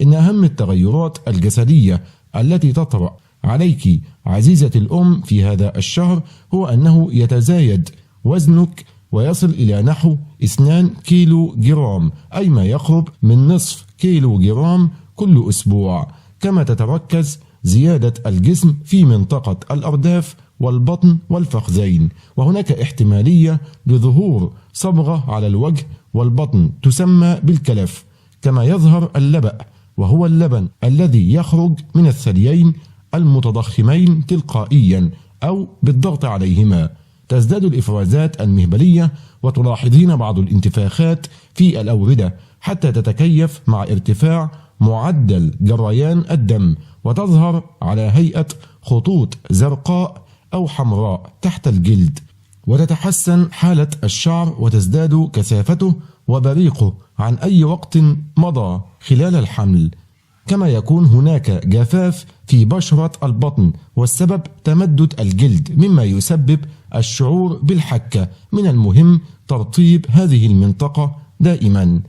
إن أهم التغيرات الجسدية التي تطرأ عليك عزيزتي الأم في هذا الشهر هو أنه يتزايد وزنك ويصل إلى نحو 2 كيلو جرام، أي ما يقرب من نصف كيلو جرام كل أسبوع. كما تتركز زيادة الجسم في منطقة الأرداف والبطن والفخذين، وهناك احتمالية لظهور صبغة على الوجه والبطن تسمى بالكلف. كما يظهر اللبأ، وهو اللبن الذي يخرج من الثديين المتضخمين تلقائيا أو بالضغط عليهما. تزداد الإفرازات المهبلية وتلاحظين بعض الانتفاخات في الأوردة حتى تتكيف مع ارتفاع معدل جريان الدم، وتظهر على هيئة خطوط زرقاء أو حمراء تحت الجلد، وتتحسن حالة الشعر وتزداد كثافته وبريقه عن أي وقت مضى خلال الحمل. كما يكون هناك جفاف في بشرة البطن، والسبب تمدد الجلد مما يسبب الشعور بالحكة. من المهم ترطيب هذه المنطقة دائما.